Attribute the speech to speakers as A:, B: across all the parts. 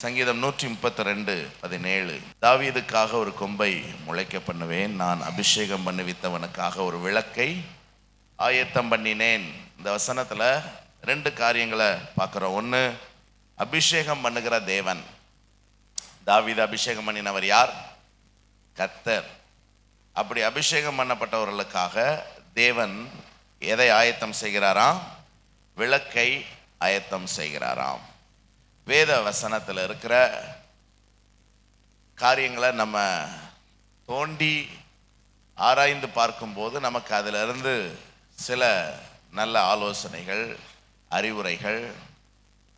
A: சங்கீதம் 132:17. தாவீதுக்காக ஒரு கொம்பை முளைக்க பண்ணுவேன், நான் அபிஷேகம் பண்ணுவித்தவனுக்காக ஒரு விளக்கை ஆயத்தம் பண்ணினேன். இந்த வசனத்துல ரெண்டு காரியங்களை பார்க்கிறோம். ஒன்று, அபிஷேகம் பண்ணுகிற தேவன். தாவீது அபிஷேகம் பண்ணினவர் யார்? கர்த்தர். அப்படி அபிஷேகம் பண்ணப்பட்டவர்களுக்காக தேவன் எதை ஆயத்தம் செய்கிறாராம்? விளக்கை ஆயத்தம் செய்கிறாராம். வேத வசனத்தில் இருக்கிற காரியங்களை நம்ம தோண்டி ஆராய்ந்து பார்க்கும்போது நமக்கு அதிலிருந்து சில நல்ல ஆலோசனைகள், அறிவுரைகள்,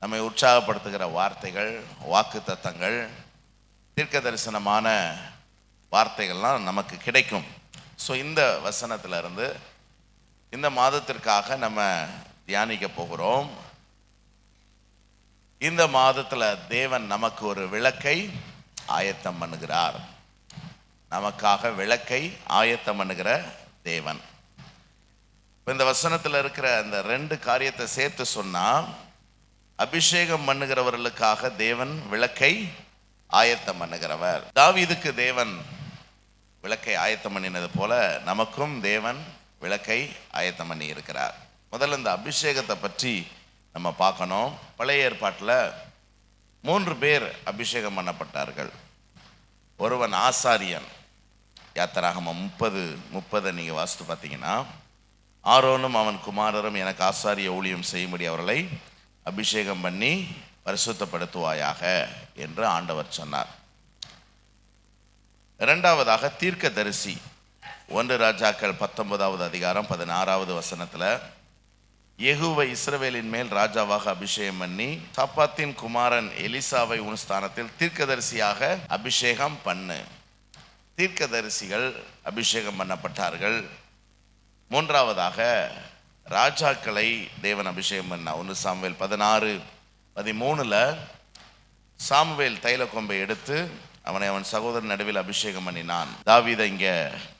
A: நம்மை உற்சாகப்படுத்துகிற வார்த்தைகள், வாக்கு தத்தங்கள், தீர்க்க தரிசனமான வார்த்தைகள்லாம் நமக்கு கிடைக்கும். ஸோ இந்த வசனத்திலிருந்து இந்த மாதத்திற்காக நம்ம தியானிக்க போகிறோம். இந்த மாதத்துல தேவன் நமக்கு ஒரு விளக்கை ஆயத்தம் பண்ணுகிறார். நமக்காக விளக்கை ஆயத்தம் பண்ணுகிற தேவன். இந்த வசனத்துல இருக்கிற அந்த ரெண்டு காரியத்தை சேர்த்து சொன்னா, அபிஷேகம் பண்ணுகிறவர்களுக்காக தேவன் விளக்கை ஆயத்தம் பண்ணுகிறவர். தாவீதுக்கு தேவன் விளக்கை ஆயத்தம் பண்ணினது போல நமக்கும் தேவன் விளக்கை ஆயத்தம் பண்ணி இருக்கிறார். முதல்ல இந்த அபிஷேகத்தை பற்றி நம்ம பார்க்கணும். பழைய ஏற்பாட்டில் 3 பேர் அபிஷேகம் பண்ணப்பட்டார்கள். ஒருவன் ஆசாரியன். யாத்திராகமம் 30 நீங்கள் வாசித்து பார்த்தீங்கன்னா, ஆரோனும் அவன் குமாரரும் எனக்கு ஆசாரிய ஊழியம் செய்யும்படி அவர்களை அபிஷேகம் பண்ணி பரிசுத்தப்படுத்துவாயாக என்று ஆண்டவர் சொன்னார். இரண்டாவதாக தீர்க்கதரிசி. 1 ராஜாக்கள் 19:16 வசனத்தில், யெகூவை இஸ்ரவேலின் மேல் ராஜாவாக அபிஷேகம் பண்ணி சாப்பாத்தின் குமாரன் எலிசாவை உன் ஸ்தானத்தில் தீர்க்கதரிசியாக அபிஷேகம் பண்ணு. தீர்க்கதரிசிகள் அபிஷேகம் பண்ணப்பட்டார்கள். மூன்றாவதாக ராஜாக்களை தேவன் அபிஷேகம் பண்ண. 1 சாமுவேல் 16:13 சாமுவேல் தைல கொம்பை எடுத்து அவனை அவன் சகோதரன் நடுவில் அபிஷேகம் பண்ணினான். தாவீதை இங்கே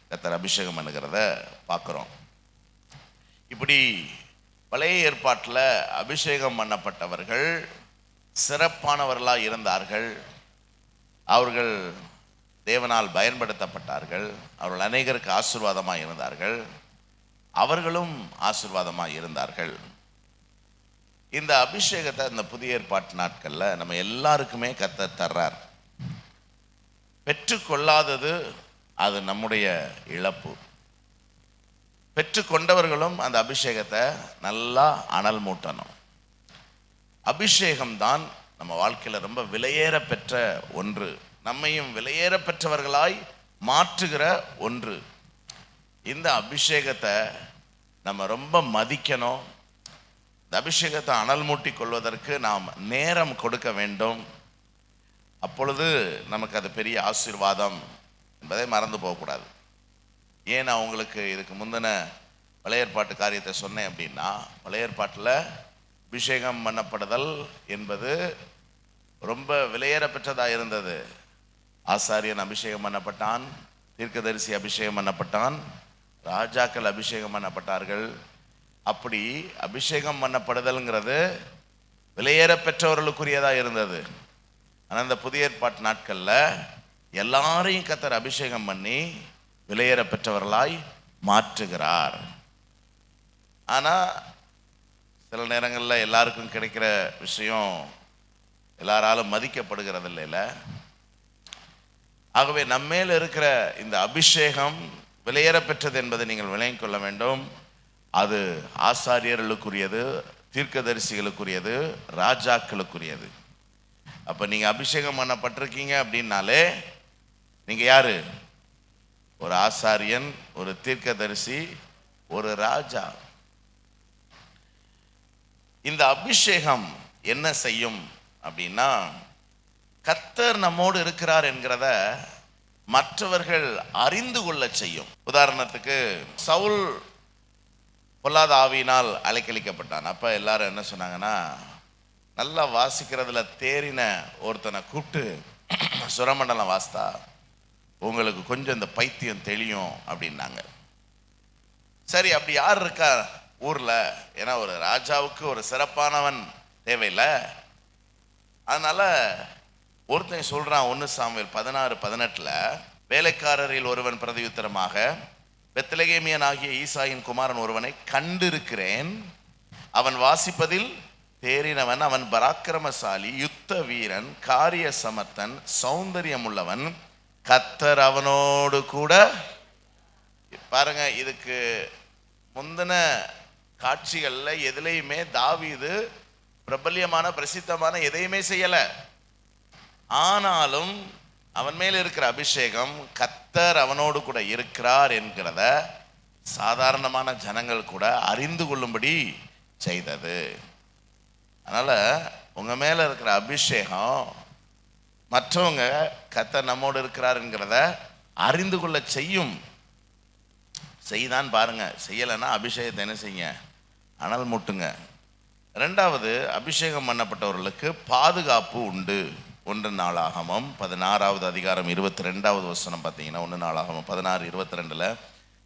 A: கர்த்தர் அபிஷேகம் பண்ணுகிறத பார்க்குறோம். இப்படி பழைய ஏற்பாட்டில் அபிஷேகம் பண்ணப்பட்டவர்கள் சிறப்பானவர்களாக இருந்தார்கள். அவர்கள் தேவனால் பயன்படுத்தப்பட்டார்கள். அவர்கள் அநேகருக்கு ஆசீர்வாதமாக இருந்தார்கள். அவர்களும் ஆசீர்வாதமாக இருந்தார்கள். இந்த அபிஷேகத்தை இந்த புதிய ஏற்பாட்டு நாட்களில் நம்ம எல்லாருக்குமே கர்த்தர் தர்றார். பெற்றுக்கொள்ளாதது அது நம்முடைய இழப்பு. பெற்றுக்கொண்டவர்களும் அந்த அபிஷேகத்தை நல்லா அனல் மூட்டணும். அபிஷேகம்தான் நம்ம வாழ்க்கையில் ரொம்ப விலையேற பெற்ற ஒன்று. நம்மையும் விலையேற பெற்றவர்களாய் மாற்றுகிற ஒன்று. இந்த அபிஷேகத்தை நம்ம ரொம்ப மதிக்கணும். இந்த அபிஷேகத்தை அனல் மூட்டி கொள்வதற்கு நாம் நேரம் கொடுக்க வேண்டும். அப்பொழுது நமக்கு அது பெரிய ஆசீர்வாதம் என்பதை மறந்து போகக்கூடாது. ஏன் நான் உங்களுக்கு இதுக்கு முந்தின பழைய ஏற்பாட்டு காரியத்தை சொன்னேன் அப்படின்னா, பழைய ஏற்பாட்டில் அபிஷேகம் பண்ணப்படுதல் என்பது ரொம்ப விலையேற பெற்றதாக இருந்தது. ஆசாரியன் அபிஷேகம் பண்ணப்பட்டான், தீர்க்கதரிசி அபிஷேகம் பண்ணப்பட்டான், ராஜாக்கள் அபிஷேகம் பண்ணப்பட்டார்கள். அப்படி அபிஷேகம் பண்ணப்படுதல்ங்கிறது விலையேற பெற்றவர்களுக்குரியதாக இருந்தது. ஆனால் இந்த புதிய ஏற்பாட்டு நாட்களில் எல்லாரையும் கர்த்தர் அபிஷேகம் பண்ணி விலையேற பெற்றவர்களாய் மாற்றுகிறார். ஆனால் சில நேரங்களில் எல்லாருக்கும் கிடைக்கிற விஷயம் எல்லாராலும் மதிக்கப்படுகிறது இல்லைல்ல. ஆகவே நம்மேல் இருக்கிற இந்த அபிஷேகம் விலையேற பெற்றது என்பதை நீங்கள் விளங்கிக் கொள்ள வேண்டும். அது ஆசாரியர்களுக்குரியது, தீர்க்கதரிசிகளுக்குரியது, ராஜாக்களுக்குரியது. அப்போ நீங்கள் அபிஷேகம் பண்ணப்பட்டிருக்கீங்க அப்படின்னாலே நீங்கள் யாரு? ஒரு ஆசாரியன், ஒரு தீர்க்கதரிசி, ஒரு ராஜா. இந்த அபிஷேகம் என்ன செய்யும் அப்படின்னா, கர்த்தர் நம்மோடு இருக்கிறார் என்கிறத மற்றவர்கள் அறிந்து கொள்ள செய்யும். உதாரணத்துக்கு, சவுல் பொல்லாத ஆவியினால் அலைக்கழிக்கப்பட்டான். அப்போ எல்லாரும் என்ன சொன்னாங்கன்னா, நல்லா வாசிக்கிறதுல தேறின ஒருத்தனை கூப்பிட்டு சுரமண்டலம் வாசித்தா உங்களுக்கு கொஞ்சம் இந்த பைத்தியம் தெளியும் அப்படின்னாங்க. சரி, அப்படி யார் இருக்கா ஊரில்? ஏன்னா ஒரு ராஜாவுக்கு ஒரு சிறப்பானவன் தேவையில்லை. அதனால ஒருத்தன் சொல்றான் 1 சாமுவேல் 16:18, வேலைக்காரரில் ஒருவன் பிரதியுத்தரமாக, பெத்லகேமியன் ஆகிய ஈசாயின் குமாரன் ஒருவனை கண்டிருக்கிறேன், அவன் வாசிப்பதில் தேறினவன், அவன் பராக்கிரமசாலி, யுத்த வீரன், காரிய சமர்த்தன், சௌந்தரியம் உள்ளவன், கர்த்தர் அவனோடு கூட. பாருங்க, இதுக்கு முந்தின காட்சிகள்ல எதுலையுமே தாவீது பிரபல்யமான பிரசித்தமான எதையுமே செய்யல. ஆனாலும் அவன் மேல் இருக்கிற அபிஷேகம், கர்த்தர் அவனோடு கூட இருக்கிறார் என்கிறத சாதாரணமான ஜனங்கள் கூட அறிந்து கொள்ளும்படி செய்தது. அதனால உங்க மேல இருக்கிற அபிஷேகம் மற்றவங்க கர்த்தர் நம்மோடு இருக்கிறாருங்கிறத அறிந்து கொள்ள செய்யும். செய்தான் பாருங்க. செய்யலைன்னா அபிஷேகத்தை என்ன செய்யுங்க? அனல் மூட்டுங்க. ரெண்டாவது, அபிஷேகம் பண்ணப்பட்டவர்களுக்கு பாதுகாப்பு உண்டு. 1 நாளாகமம் 16வது அதிகாரம் 22வது வசனம் பார்த்தீங்கன்னா, 1 நாளாகமம் 16:22,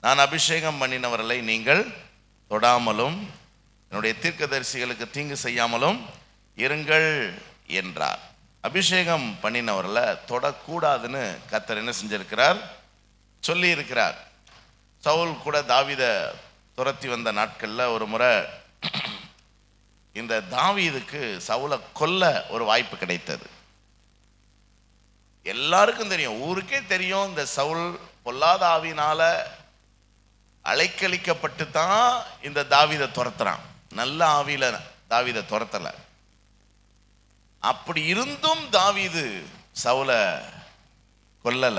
A: நான் அபிஷேகம் பண்ணினவர்களை நீங்கள் தொடாமலும் என்னுடைய தீர்க்கதரிசிகளுக்கு தீங்கு செய்யாமலும் இருங்கள் என்றார். அபிஷேகம் பண்ணினவர்களை தொடக்கூடாதுன்னு கர்த்தர் என்ன செஞ்சிருக்கிறார்? சொல்லி இருக்கிறார். சவுல் கூட தாவீதை துரத்தி வந்த நாட்களில் ஒரு முறை இந்த தாவீதுக்கு சவுலை கொல்ல ஒரு வாய்ப்பு கிடைத்தது. எல்லாருக்கும் தெரியும், ஊருக்கே தெரியும், இந்த சவுல் பொல்லாத ஆவியினால அலைக்கழிக்கப்பட்டு தான் இந்த தாவீதை துரத்துறான். நல்ல ஆவியில தாவீதை துரத்தல. அப்படி இருந்தும் தாவீது சவுலை கொல்லல.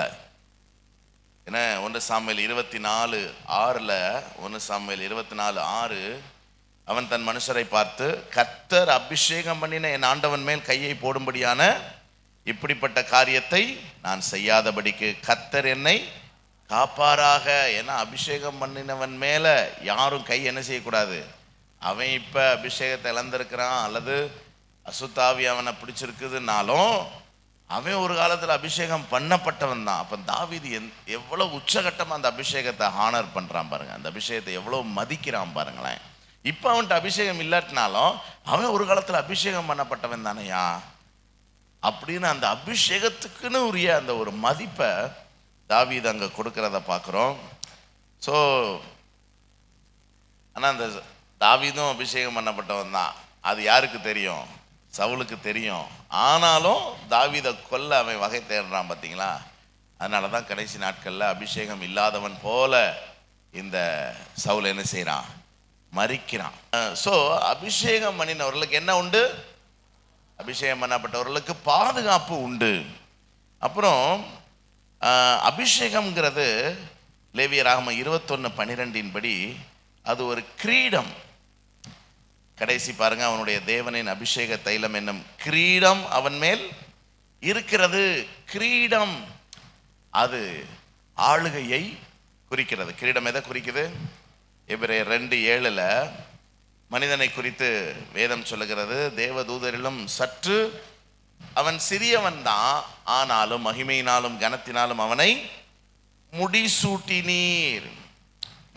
A: ஏன்னா 1 சாமுவேல் 24:6, 1 சாமுவேல் 24:6, அவன் தன் மனுஷரை பார்த்து, கர்த்தர் அபிஷேகம் பண்ணின என் ஆண்டவன் மேல் கையை போடும்படியான இப்படிப்பட்ட காரியத்தை நான் செய்யாதபடிக்கு கர்த்தர் என்னை காப்பாராக. ஏன்னா அபிஷேகம் பண்ணினவன் மேல யாரும் கை என்ன செய்யக்கூடாது. அவன் இப்ப அபிஷேகத்தை இழந்திருக்கிறான் அல்லது அசுத்தாவி அவனை பிடிச்சிருக்குதுனாலும் அவன் ஒரு காலத்துல அபிஷேகம் பண்ணப்பட்டவன் தான். அப்ப தாவீது எவ்வளவு உச்சகட்டமா அந்த அபிஷேகத்தை ஹானர் பண்றான் பாருங்க. அந்த அபிஷேகத்தை எவ்வளவு மதிக்கிறான் பாருங்களேன். இப்ப அவன்கிட்ட அபிஷேகம் இல்லாட்டினாலும் அவன் ஒரு காலத்துல அபிஷேகம் பண்ணப்பட்டவன் தானையா அப்படின்னு அந்த அபிஷேகத்துக்குன்னு உரிய அந்த ஒரு மதிப்பை தாவீது அங்க கொடுக்கிறத பார்க்கிறோம். ஸோ ஆனா அந்த தாவீதும் அபிஷேகம் பண்ணப்பட்டவன் தான். அது யாருக்கு தெரியும்? சவுலுக்கு தெரியும். ஆனாலும் தாவீதை கொல்ல அவன் வகை தேடுறான் பார்த்தீங்களா. அதனால தான் கடைசி நாட்களில் அபிஷேகம் இல்லாதவன் போல இந்த சவுல் என்ன செய்கிறான்? மறிக்கிறான். ஸோ அபிஷேகம் பண்ணினவர்களுக்கு என்ன உண்டு? அபிஷேகம் பண்ணப்பட்டவர்களுக்கு பாதுகாப்பு உண்டு. அப்புறம் அபிஷேகம்ங்கிறது லேவியராகமம் 21:12 படி அது ஒரு கிரீடம். கடைசி பாருங்க, அவனுடைய தேவனின் அபிஷேக தைலம் என்னும் கிரீடம் அவன் மேல் இருக்கிறது. கிரீடம் அது ஆளுகையை குறிக்கிறது. கிரீடம் எதை குறிக்குது? எபிரேயர் 2:7 மனிதனை குறித்து வேதம் சொல்லுகிறது, தேவதூதரிலும் சற்று அவன் சிறியவன் தான், ஆனாலும் மகிமையினாலும் கனத்தினாலும் அவனை முடிசூட்டினீர்.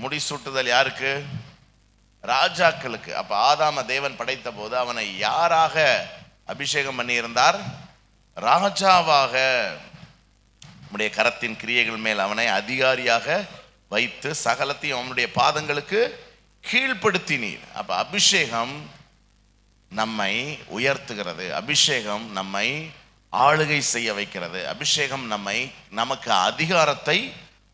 A: முடிசூட்டுதல் யாருக்கு? ராஜாக்களுக்கு. அப்ப ஆதாம தேவன் படைத்த போது அவனை யாராக அபிஷேகம் பண்ணி இருந்தார்? ராஜாவாக. நம்முடைய கரத்தின் கிரியைகள் மேல் அவனை அதிகாரியாக வைத்து சகலத்தையும் அவனுடைய பாதங்களுக்கு கீழ்ப்படுத்தினீர். அப்ப அபிஷேகம் நம்மை உயர்த்துகிறது. அபிஷேகம் நம்மை ஆளுகை செய்ய வைக்கிறது. அபிஷேகம் நமக்கு அதிகாரத்தை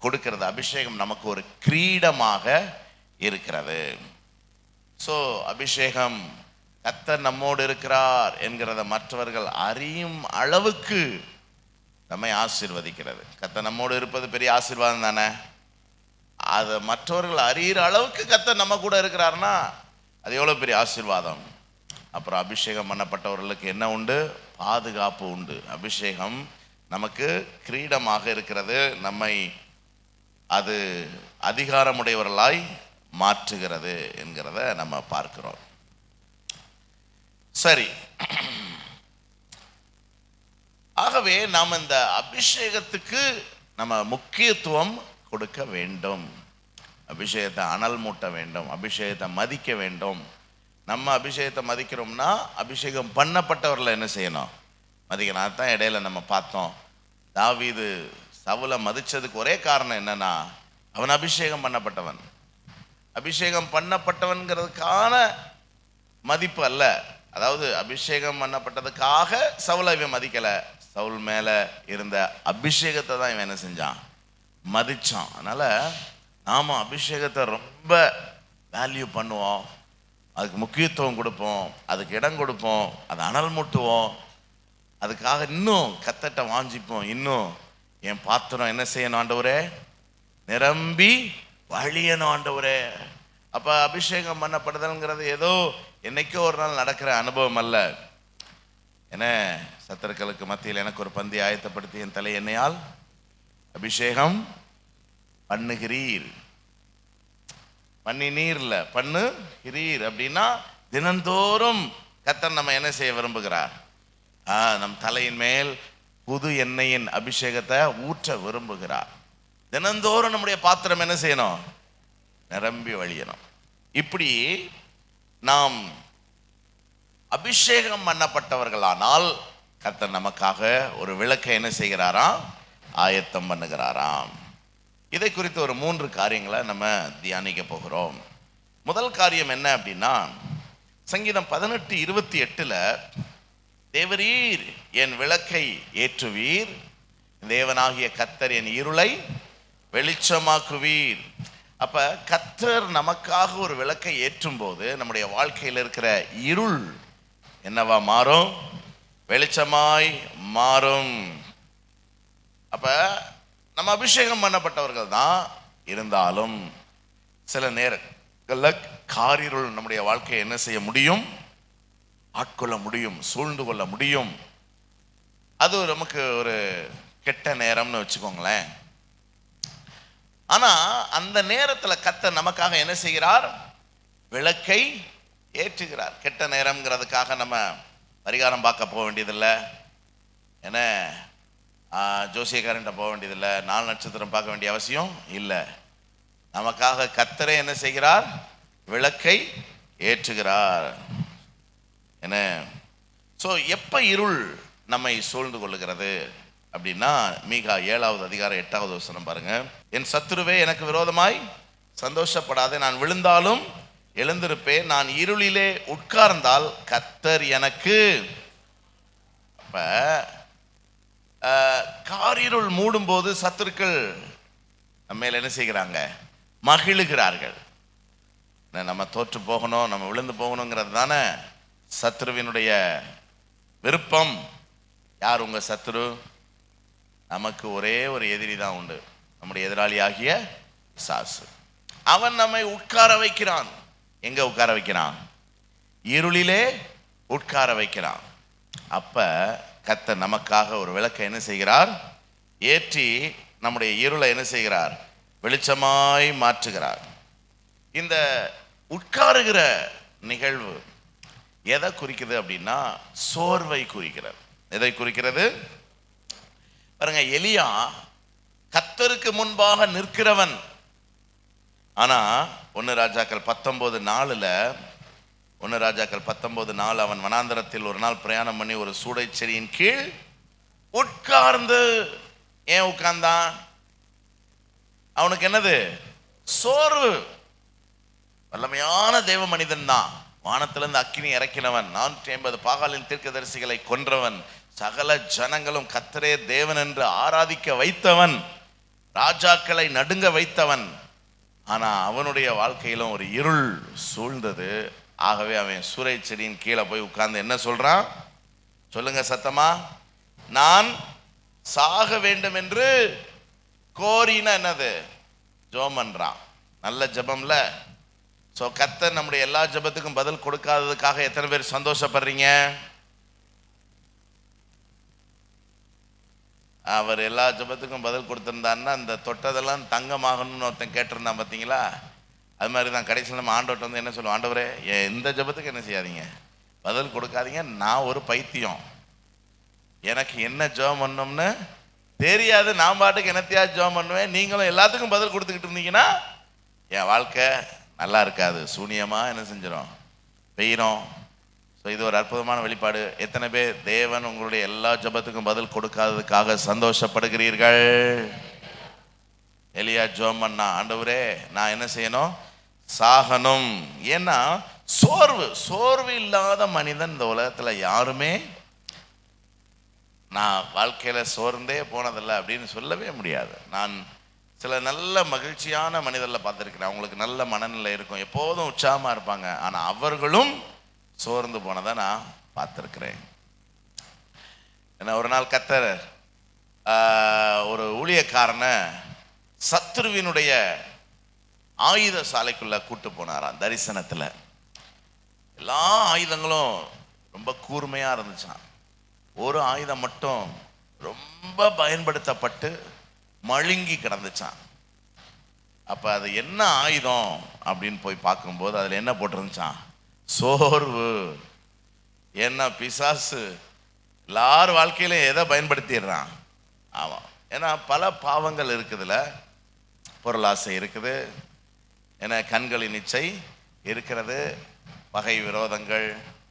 A: கொடுக்கிறது. அபிஷேகம் நமக்கு ஒரு கிரீடமாக இருக்கிறது. ஸோ அபிஷேகம் கர்த்தர் நம்மோடு இருக்கிறார் என்கிறத மற்றவர்கள் அறியும் அளவுக்கு நம்மை ஆசீர்வதிக்கிறது. கர்த்தர் நம்மோடு இருப்பது பெரிய ஆசீர்வாதம் தானே. அதை மற்றவர்கள் அறிகிற அளவுக்கு கர்த்தர் நம்ம கூட இருக்கிறாருன்னா அது எவ்வளோ பெரிய ஆசீர்வாதம். அப்புறம் அபிஷேகம் பண்ணப்பட்டவர்களுக்கு என்ன உண்டு? பாதுகாப்பு உண்டு. அபிஷேகம் நமக்கு கிரீடமாக இருக்கிறது. நம்மை அது அதிகாரமுடையவர்களாய் மாற்றுகிறது என்கிறத நம்ம பார்க்கிறோம். சரி, ஆகவே நாம் இந்த அபிஷேகத்துக்கு நம்ம முக்கியத்துவம் கொடுக்க வேண்டும். அபிஷேகத்தை அனல் மூட்ட வேண்டும். அபிஷேகத்தை மதிக்க வேண்டும். நம்ம அபிஷேகத்தை மதிக்கிறோம்னா அபிஷேகம் பண்ணப்பட்டவர்களை என்ன செய்யணும்? மதிக்கணும். அதுதான் இடையில நம்ம பார்த்தோம். தாவீது சவுலை மதிச்சதுக்கு ஒரே காரணம் என்னன்னா, அவன் அபிஷேகம் பண்ணப்பட்டவன். அபிஷேகம் பண்ணப்பட்டவன்கிறதுக்கான மதிப்பு அல்ல. அதாவது அபிஷேகம் பண்ணப்பட்டதுக்காக சவுலை இவன் மதிக்கல. சவுல் மேல இருந்த அபிஷேகத்தை தான் இவன் என்ன செஞ்சான், மதிச்சான். அதனால நாம அபிஷேகத்தை ரொம்ப வேல்யூ பண்ணுவோம், அதுக்கு முக்கியத்துவம் கொடுப்போம், அதுக்கு இடம் கொடுப்போம், அதை அனல் மூட்டுவோம், அதுக்காக இன்னும் கத்தட்ட வாஞ்சிப்போம். இன்னும் என் பாத்திரம் என்ன செய்யணும் ஆண்டவரே, நிரம்பி வழியணும் ஆண்டவரே. அப்ப அபிஷேகம் பண்ணப்படுதல்ங்கிறது ஏதோ என்னைக்கோ ஒரு நாள் நடக்கிற அனுபவம் அல்ல. என சத்துருக்களுக்கு மத்தியில் எனக்கு ஒரு பந்தி ஆயத்தப்படுத்தி என் தலை எண்ணெயால் அபிஷேகம் பண்ணுகிறீர். பண்ணினீர்ல பண்ணுகிறீர் அப்படின்னா தினந்தோறும் கர்த்தர் நம்ம என்ன செய்ய விரும்புகிறார், நம் தலையின் மேல் புது எண்ணெயின் அபிஷேகத்தை ஊற்ற விரும்புகிறார். தினந்தோறும் நம்முடைய பாத்திரம் என்ன செய்யணும், நிரம்பி வழியணும். இப்படி நாம் அபிஷேகம் பண்ணப்பட்டவர்களானால் கர்த்தர் நமக்காக ஒரு விளக்கை என்ன செய்கிறாராம், ஆயத்தம் பண்ணுகிறாராம். இதை குறித்து ஒரு 3 காரியங்களை நம்ம தியானிக்க போகிறோம். முதல் காரியம் என்ன அப்படின்னா, சங்கீதம் 18:28 தேவரீர் என் விளக்கை ஏற்றுவீர், தேவனாகிய கர்த்தர் என் இருளை வெளிச்சமாக்குவீர். அப்ப கர்த்தர் நமக்காக ஒரு விளக்கை ஏற்றும் போது நம்முடைய வாழ்க்கையில் இருக்கிற இருள் என்னவா மாறும், வெளிச்சமாய் மாறும். அப்ப நம்ம அபிஷேகம் பண்ணப்பட்டவர்கள் தான், இருந்தாலும் சில நேரங்களில் காரிருள் நம்முடைய வாழ்க்கையை என்ன செய்ய முடியும், ஆட்கொள்ள முடியும், சூழ்ந்து கொள்ள முடியும். அது நமக்கு ஒரு கெட்ட நேரம்னு வச்சுக்கோங்களேன். ஆனா அந்த நேரத்தில் கர்த்தர் நமக்காக என்ன செய்கிறார், விளக்கை ஏற்றுகிறார். கெட்ட நேரம்ங்கிறதுக்காக நம்ம பரிகாரம் பார்க்க போக வேண்டியதில்லை, என்ன ஜோசியக்காரன்ட்ட போக வேண்டியதில்லை, 4 நட்சத்திரம் பார்க்க வேண்டிய அவசியம் இல்லை. நமக்காக கர்த்தரே என்ன செய்கிறார், விளக்கை ஏற்றுகிறார். என்ன ஸோ எப்போ இருள் நம்மை சூழ்ந்து கொள்ளுகிறது அப்படின்னா, மீகா 7வது அதிகாரம் 8வது வசனம் பாருங்க. என் சத்துருவே எனக்கு விரோதமாய் சந்தோஷப்படாதே, நான் விழுந்தாலும் எழுந்திருப்பேன், நான் இருளிலே உட்கார்ந்தால் கர்த்தர் எனக்கு. அப்ப காரிருள் மூடும் போது சத்துருக்கள் நம்ம என்ன செய்கிறாங்க, மகிழுகிறார்கள். நம்ம தோற்று போகணும், நம்ம விழுந்து போகணுங்கிறது தானே சத்துருவினுடைய விருப்பம். யார் உங்க சத்துரு? நமக்கு ஒரே ஒரு எதிரி தான் உண்டு, நம்முடைய எதிராளி ஆகிய பிசாசு. அவன் நம்மை உட்கார வைக்கிறான். எங்க உட்கார வைக்கிறான்? இருளிலே உட்கார வைக்கிறான். அப்ப கர்த்தர் நமக்காக ஒரு விளக்கை என்ன செய்கிறார், ஏற்றி நம்முடைய இருளை என்ன செய்கிறார், வெளிச்சமாய் மாற்றுகிறார். இந்த உட்காருகிற நிகழ்வு எதை குறிக்கிறது அப்படின்னா, சோர்வை குறிக்கிறது. எதை குறிக்கிறது பாருங்க. எலியா கர்த்தருக்கு முன்பாக நிற்கிறவன். ஆனா 1 ராஜாக்கள் 19:4 அவன் வனாந்தரத்தில் ஒரு நாள் பிரயாணம் பண்ணி ஒரு சூடை செடியின் கீழ் உட்கார்ந்து. ஏன் உட்கார்ந்தான்? அவனுக்கு என்னது, சோர்வு. வல்லமையான தேவ மனிதன் தான், வானத்திலிருந்து அக்கினி இறக்கினவன், 450 பாகாலின் தீர்க்கதரிசிகளை கொன்றவன், சகல ஜனங்களும் கர்த்தரே தேவன் என்று ஆராதிக்க வைத்தவன், ராஜாக்களை நடுங்க வைத்தவன். ஆனா அவனுடைய வாழ்க்கையிலும் ஒரு இருள் சூழ்ந்தது. ஆகவே அவன் சூறை செடியின் கீழே போய் உட்கார்ந்து என்ன சொல்றான், சொல்லுங்க சத்தமா, நான் சாக வேண்டும் என்று கோரின என்னது, ஜெபம் பண்றான். நல்ல ஜெபம்ல. ஸோ கர்த்தர் நம்முடைய எல்லா ஜெபத்துக்கும் பதில் கொடுக்காததுக்காக எத்தனை பேர் சந்தோஷப்படுறீங்க? அவர் எல்லா ஜெபத்துக்கும் பதில் கொடுத்திருந்தாருன்னா அந்த தொட்டதெல்லாம் தங்கமாகணும்னு ஒருத்தன் கேட்டிருந்தான் பார்த்தீங்களா? அது மாதிரி தான் கடைசியில் நம்ம ஆண்டவர்கிட்ட வந்து என்ன சொல்லுவோம், ஆண்டவரே எந்த ஜெபத்துக்கு என்ன செய்யாதீங்க, பதில் கொடுக்காதீங்க, நான் ஒரு பைத்தியம், எனக்கு என்ன ஜெபம் பண்ணோம்னு தெரியாது, நான் பாட்டுக்கு என்னத்தையாவது ஜெபம் பண்ணுவேன், நீங்களும் எல்லாத்துக்கும் பதில் கொடுத்துக்கிட்டு இருந்தீங்கன்னா என் வாழ்க்கை நல்லா இருக்காது, சூனியமாக என்ன செஞ்சிடும், பெய்கிறோம். ஸோ இது ஒரு அற்புதமான வெளிப்பாடு. எத்தனை பேர் தேவன் உங்களுடைய எல்லா ஜெபத்துக்கும் பதில் கொடுக்காததுக்காக சந்தோஷப்படுகிறீர்கள்? எலியா ஜெபம் பண்ணா, ஆண்டவரே நான் என்ன செய்யணும்? சாகணும். ஏன்னா சோர்வு இல்லாத மனிதன் இந்த உலகத்துல யாருமே நான் வாழ்க்கையில சோர்ந்தே போனதில்லை அப்படின்னு சொல்லவே முடியாது. நான் சில நல்ல மகிழ்ச்சியான மனிதர்களை பார்த்துருக்கிறேன். அவங்களுக்கு நல்ல மனநிலை இருக்கும், எப்போதும் உற்சாகமா இருப்பாங்க. ஆனா அவர்களும் சோர்ந்து போனதை நான் பார்த்துருக்கிறேன். ஏன்னா ஒரு நாள் கர்த்தர் ஒரு ஊழியக்காரனை சத்துருவினுடைய ஆயுத சாலைக்குள்ள கூட்டு போனாராம். தரிசனத்துல எல்லா ஆயுதங்களும் ரொம்ப கூர்மையா இருந்துச்சான். ஒரு ஆயுதம் மட்டும் ரொம்ப பயன்படுத்தப்பட்டு மழுங்கி கிடந்துச்சான். அப்ப அது என்ன ஆயுதம் அப்படின்னு போய் பார்க்கும்போது அதுல என்ன போட்டிருந்துச்சான்? சோர்வு. என்ன பிசாசு எல்லார் வாழ்க்கையிலும் எதை பயன்படுத்திடுறான்? ஆமா, ஏன்னா பல பாவங்கள் இருக்குதுல. பொருளாசை இருக்குது, ஏன்னா கண்களின் இச்சை இருக்கிறது, பகை விரோதங்கள்,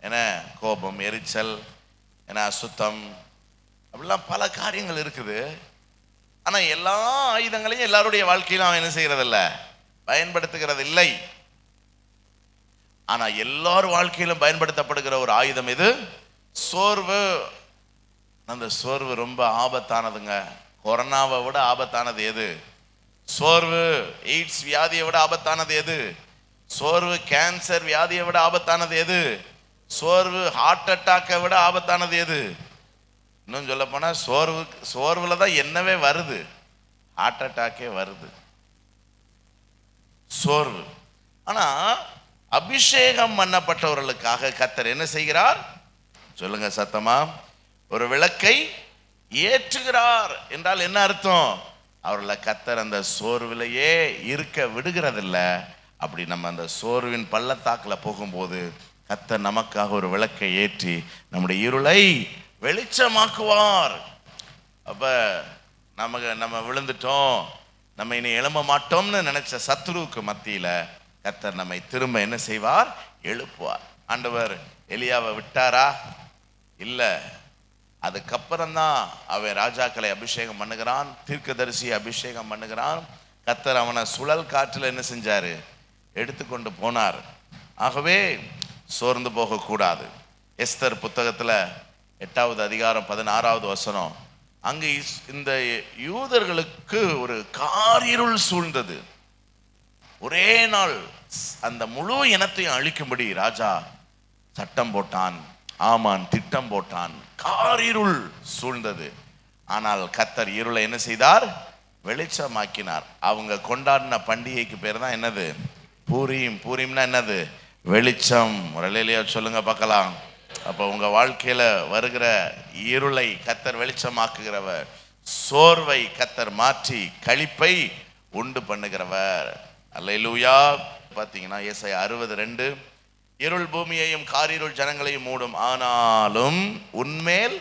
A: என கோபம், எரிச்சல், என அசுத்தம், அப்படிலாம் பல காரியங்கள் இருக்குது. ஆனா எல்லா ஆயுதங்களையும் எல்லாருடைய வாழ்க்கையிலும் அவன் என்ன செய்யறதில்ல, பயன்படுத்துகிறது இல்லை. ஆனா எல்லார் வாழ்க்கையிலும் பயன்படுத்தப்படுகிற ஒரு ஆயுதம் இது சோர்வு. அந்த சோர்வு ரொம்ப ஆபத்தானதுங்க. கொரோனாவை விட ஆபத்தானது எது? சோர்வு. எய்ட்ஸ் வியாதியை விட ஆபத்தானது எது? சோர்வு. கேன்சர் வியாதியை விட ஆபத்தானது எது? சோர்வு. ஹார்ட் அட்டாக்கை விட ஆபத்தானது எது? இன்னும் சொல்ல போனா சோர்வுல தான் என்னவே வருது, ஹார்ட் அட்டாக்கே வருது, சோர்வு. ஆனா அபிஷேகம் பண்ணப்பட்டவர்களுக்காக கர்த்தர் என்ன செய்கிறார்? சொல்லுங்க சத்தமா. ஒரு விளக்கை ஏற்றுகிறார் என்றால் என்ன அர்த்தம்? அவர்களை கர்த்தர் அந்த சோர்விலேயே இருக்க விடுகிறதில்ல. அப்படி நம்ம அந்த சோர்வின் பள்ளத்தாக்கில் போகும்போது கர்த்தர் நமக்காக ஒரு விளக்கை ஏற்றி நம்முடைய இருளை வெளிச்சமாக்குவார். அப்ப நம்ம விழுந்துட்டோம், நம்ம இனி எழும்ப மாட்டோம்னு நினைச்ச சத்ருவுக்கு மத்தியில கர்த்தர் நம்மை திரும்ப என்ன செய்வார்? எழுப்புவார். ஆண்டவர் எலியாவை விட்டாரா? இல்ல. அதுக்கப்புறம் தான் அவன் ராஜாக்களை அபிஷேகம் பண்ணுகிறான், தீர்க்கதரிசியை அபிஷேகம் பண்ணுகிறான். கர்த்தர் அவனை சுழல் காற்றுல என்ன செஞ்சாரு? எடுத்துக்கொண்டு போனார். ஆகவே சோர்ந்து போகக்கூடாது. எஸ்தர் புத்தகத்துல 8வது அதிகாரம் 16வது வசனம், அங்கு இந்த யூதர்களுக்கு ஒரு காரிருள் சூழ்ந்தது. ஒரே நாள் அந்த முழு இனத்தையும் அழிக்கும்படி ராஜா சட்டம் போட்டான், ஆமான் திட்டம் போட்டான், காரிருள் சூழ்ந்தது. ஆனால் கர்த்தர் இருளை என்ன செய்தார்? வெளிச்சமாக்கினார். அவங்க கொண்டாடின பண்டிகைக்கு பேர் தான் என்னது? பூரீம். பூரீம்னா என்னது? வெளிச்சம். இல்லையா? சொல்லுங்க பார்க்கலாம். அப்ப உங்க வாழ்க்கையில வருகிற இருளை கர்த்தர் வெளிச்சமாக்குகிறவர், சோர்வை கர்த்தர் மாற்றி களிப்பை உண்டு பண்ணுகிறவர். அல்லேலூயா. பார்த்தீங்கன்னா ஏசாயா 60:2, இருள் பூமியையும் காரிருள் ஜனங்களையும் மூடும், ஆனாலும் உன்மேல்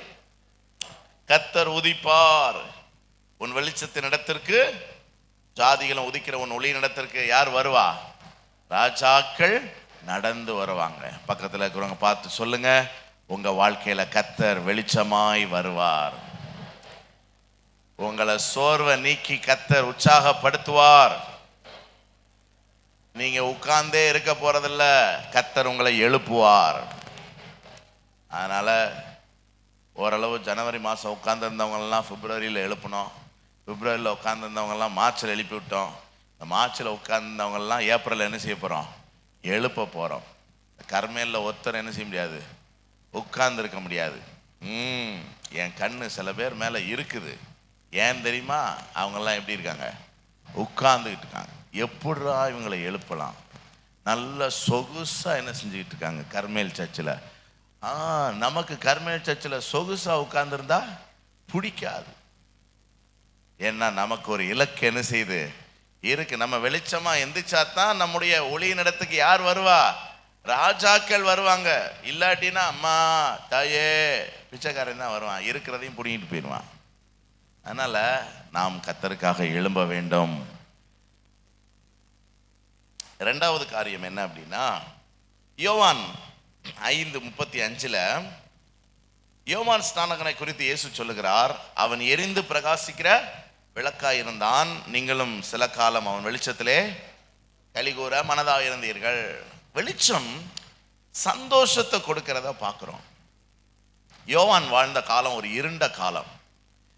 A: கர்த்தர் உதிப்பார். உன் வெளிச்சத்தின் இடத்திற்கு ஜாதிகளும் உதிக்கிற உன் ஒளியின் இடத்திற்கு யார் வருவா? ராஜாக்கள் நடந்து வருவாங்க. பக்கத்தில் இருக்கிறவங்க பார்த்து சொல்லுங்க, உங்க வாழ்க்கையில கர்த்தர் வெளிச்சமாய் வருவார். உங்களை சோர்வை நீக்கி கர்த்தர் உற்சாகப்படுத்துவார். நீங்க உட்கார்ந்தே இருக்க போறதில்ல, கர்த்தர் உங்களை எழுப்புவார். அதனால ஓரளவு ஜனவரி மாதம் உட்கார்ந்துருந்தவங்கெல்லாம் பிப்ரவரியில் எழுப்பணும், பிப்ரவரியில் உட்கார்ந்துருந்தவங்கெல்லாம் மார்ச்சில் எழுப்பி விட்டோம், இந்த மார்ச்சில் உட்கார்ந்துருந்தவங்கெல்லாம் ஏப்ரலில் என்ன செய்ய போகிறோம்? எழுப்ப போகிறோம். கர்மேலில் ஒருத்தர் என்ன செய்ய முடியாது? உட்கார்ந்துருக்க முடியாது. என் கண்ணு சில பேர் மேலே இருக்குது. ஏன் தெரியுமா? அவங்கெல்லாம் எப்படி இருக்காங்க? உட்கார்ந்துக்கிட்டு இருக்காங்க. எப்படா இவங்களை எழுப்பலாம்? நல்ல சொகுசாக என்ன செஞ்சுக்கிட்டு இருக்காங்க கர்மேல் சர்ச்சில். நமக்கு கர்மேல் சர்ச்சில் சொகுசாக உட்கார்ந்துருந்தா பிடிக்காது. ஏன்னா நமக்கு ஒரு இலக்கு என்ன செய்யுது இருக்கு. நம்ம வெளிச்சமா எந்திரிச்சாதான் நம்முடைய ஒளியின் இடத்துக்கு யார் வருவா? ராஜாக்கள் வருவாங்க. இல்லாட்டினா அம்மா தாயே பிச்சைக்காரன் தான் வருவான், இருக்கிறதையும் பிடிங்கிட்டு போயிடுவான். அதனால நாம் கர்த்தருக்காக எழும்ப வேண்டும். இரண்டாவது காரியம் என்ன அப்படின்னா, யோவான் 5:35 யோவான் ஸ்நானகனை குறித்து இயேசு சொல்லுகிறார், அவன் எரிந்து பிரகாசிக்கிற விளக்காய் இருந்தான், நீங்களும் சில காலம் அவன் வெளிச்சத்திலே கலிகூற மனதாக இருந்தீர்கள். வெளிச்சம் சந்தோஷத்தை கொடுக்கிறத பார்க்கிறோம். யோவான் வாழ்ந்த காலம் ஒரு இருண்ட காலம்.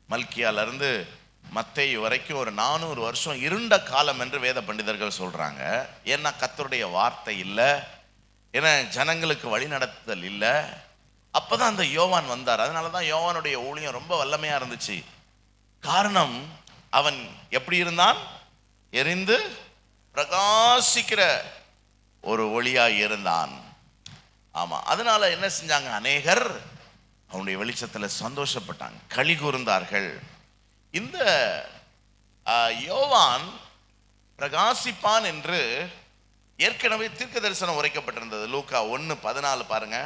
A: மல்கியால இருந்து மத்தேயு வரைக்கும் ஒரு 400 வருஷம் இருண்ட காலம் என்று வேத பண்டிதர்கள் சொல்றாங்க. ஏன்னா கர்த்தருடைய வார்த்தை இல்லை, ஏன்னா ஜனங்களுக்கு வழி நடத்துதல் இல்லை. அப்பதான் அந்த யோவான் வந்தார். அதனாலதான் யோவானுடைய ஊழியம் ரொம்ப வல்லமையா இருந்துச்சு. காரணம், அவன் எப்படி இருந்தான்? எரிந்து பிரகாசிக்கிற ஒரு ஒளியாய் இருந்தான். ஆமா, அதனால என்ன செஞ்சாங்க? அநேகர் அவனுடைய வெளிச்சத்தில் சந்தோஷப்பட்டாங்க, களி கூர்ந்தார்கள். இந்த யோவான் பிரகாசிப்பான் என்று ஏற்கனவே தீர்க்க தரிசனம் உரைக்கப்பட்டிருந்தது. லூக்கா 1:14 பாருங்க.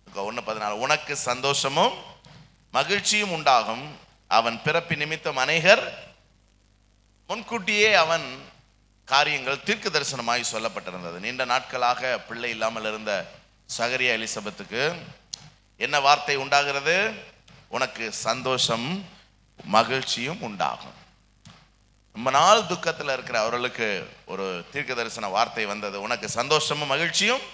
A: லூக்கா 1:14, உனக்கு சந்தோஷமும் மகிழ்ச்சியும் உண்டாகும், அவன் பிறப்பு நிமித்தம் அநேகர் முன்கூட்டியே அவன் காரியங்கள் தீர்க்க தரிசனமாய் சொல்லப்பட்டிருந்தது. நீண்ட நாட்களாக பிள்ளை இல்லாமல் இருந்த சகரியா எலிசபெத்துக்கு என்ன வார்த்தை உண்டாகிறது? உனக்கு சந்தோஷம் மகிழ்ச்சியும் உண்டாகும். ரொம்ப நாள் துக்கத்தில் இருக்கிற அவர்களுக்கு ஒரு தீர்க்க தரிசன வார்த்தை வந்தது, உனக்கு சந்தோஷமும் மகிழ்ச்சியும்.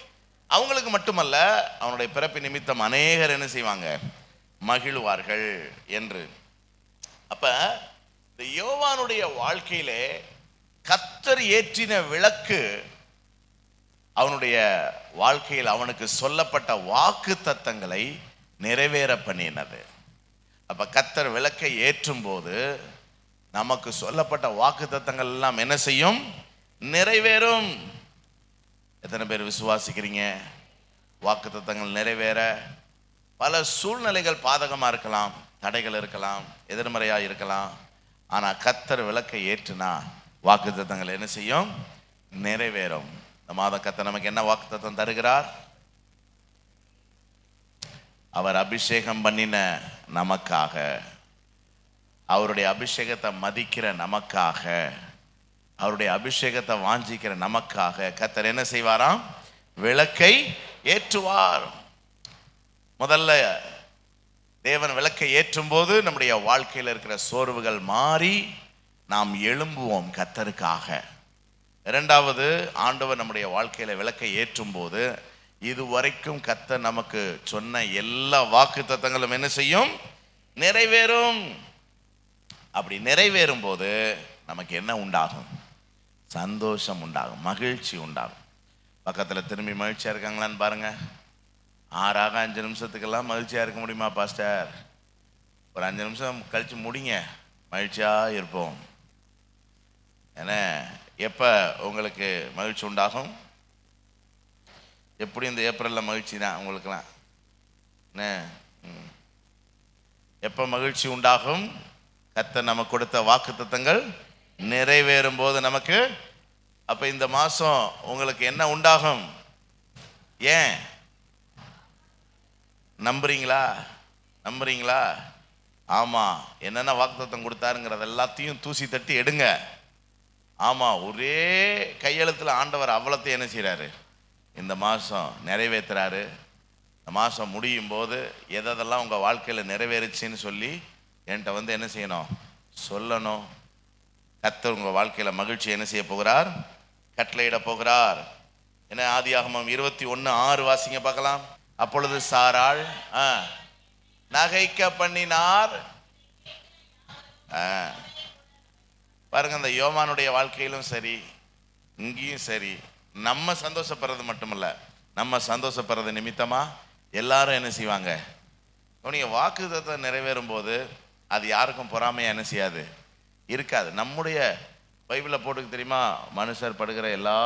A: அவங்களுக்கு மட்டுமல்ல, அவனுடைய பிறப்பு நிமித்தம் அநேகர் என்ன செய்வாங்க? மகிழ்வார்கள் என்று. அப்ப இந்த யோவானுடைய வாழ்க்கையிலே கர்த்தர் ஏற்றின விளக்கு அவனுடைய வாழ்க்கையில் அவனுக்கு சொல்லப்பட்ட வாக்கு தத்தங்களை நிறைவேற பண்ணினது. அப்ப கர்த்தர் விளக்கை ஏற்றும் போது நமக்கு சொல்லப்பட்ட வாக்கு தத்தங்கள் எல்லாம் என்ன செய்யும்? நிறைவேறும். எத்தனை பேர் விசுவாசிக்கிறீங்க? வாக்கு தத்தங்கள் நிறைவேற பல சூழ்நிலைகள் பாதகமா இருக்கலாம், தடைகள் இருக்கலாம், எதிர்மறையா இருக்கலாம். ஆனா கர்த்தர் விளக்கை ஏற்றுனா வாக்கு தத்தங்கள் என்ன செய்யும்? நிறைவேறும். இந்த மாதம் கர்த்தர் நமக்கு என்ன வாக்கு தத்தம் தருகிறார்? அவர் அபிஷேகம் பண்ணின நமக்காக, அவருடைய அபிஷேகத்தை மதிக்கிற நமக்காக, அவருடைய அபிஷேகத்தை வாஞ்சிக்கிற நமக்காக கர்த்தர் என்ன செய்வாராம்? விளக்கை ஏற்றுவார். முதல்ல தேவன் விளக்கை ஏற்றும் போது நம்முடைய வாழ்க்கையில் இருக்கிற சோர்வுகள் மாறி நாம் எழும்புவோம் கர்த்தருக்காக. இரண்டாவது, ஆண்டவர் நம்முடைய வாழ்க்கையில விளக்கை ஏற்றும் போது இதுவரைக்கும் கர்த்தர் நமக்கு சொன்ன எல்லா வாக்கு தத்தங்களும் என்ன செய்யும்? நிறைவேறும். அப்படி நிறைவேறும் போது நமக்கு என்ன உண்டாகும்? சந்தோஷம் உண்டாகும், மகிழ்ச்சி உண்டாகும். பக்கத்துல திரும்பி மகிழ்ச்சியா இருக்காங்களான்னு பாருங்க. 5 நிமிஷத்துக்கெல்லாம் மகிழ்ச்சியா இருக்க முடியுமா பாஸ்டர்? ஒரு 5 நிமிஷம் கழிச்சு முடிங்க, மகிழ்ச்சியா இருப்போம். ஏன்னா எப்ப உங்களுக்கு மகிழ்ச்சி உண்டாகும்? எப்படி இந்த ஏப்ரல்ல மகிழ்ச்சி தான் உங்களுக்குலாம். எப்ப மகிழ்ச்சி உண்டாகும்? கர்த்தர் நமக்கு கொடுத்த வாக்கு தத்தங்கள் நிறைவேறும் போது நமக்கு. அப்ப இந்த மாசம் உங்களுக்கு என்ன உண்டாகும்? ஏன் நம்புறீங்களா? நம்புறீங்களா? ஆமா, என்னென்ன வாக்குத்தத்தம் கொடுத்தாருங்கிறது எல்லாத்தையும் தூசி தட்டி எடுங்க. ஆமா, ஒரே கையெழுத்துல ஆண்டவர் அவ்வளத்தையும் என்ன செய்யறாரு? இந்த மாசம் நிறைவேற்றுறாரு. இந்த மாசம் முடியும் போது எதெல்லாம் உங்க வாழ்க்கையில நிறைவேறுச்சுன்னு சொல்லி என்கிட்ட வந்து என்ன செய்யணும்? சொல்லணும். கர்த்தர் உங்க வாழ்க்கையில மகிழ்ச்சி என்ன செய்ய போகிறார்? கட்டளையிட போகிறார். என்ன? ஆதியாகமம் 21:6 வாசிங்க பார்க்கலாம். அப்பொழுது சாராள் நகைக்க பண்ணினார். பாருங்க, இந்த யோவானுடைய வாழ்க்கையிலும் சரி, இங்கேயும் சரி, நம்ம சந்தோஷப்படுறது மட்டுமல்ல, நம்ம சந்தோஷப்படுறது நிமித்தமா எல்லாரும் என்ன செய்வாங்க? நீங்க வாக்குத்தத்தை நிறைவேறும் போது அது யாருக்கும் பொறாமையா என்ன செய்யாது? இருக்காது. நம்முடைய பைபிளை போட்டுக்கு தெரியுமா? மனுஷர் படுகிற எல்லா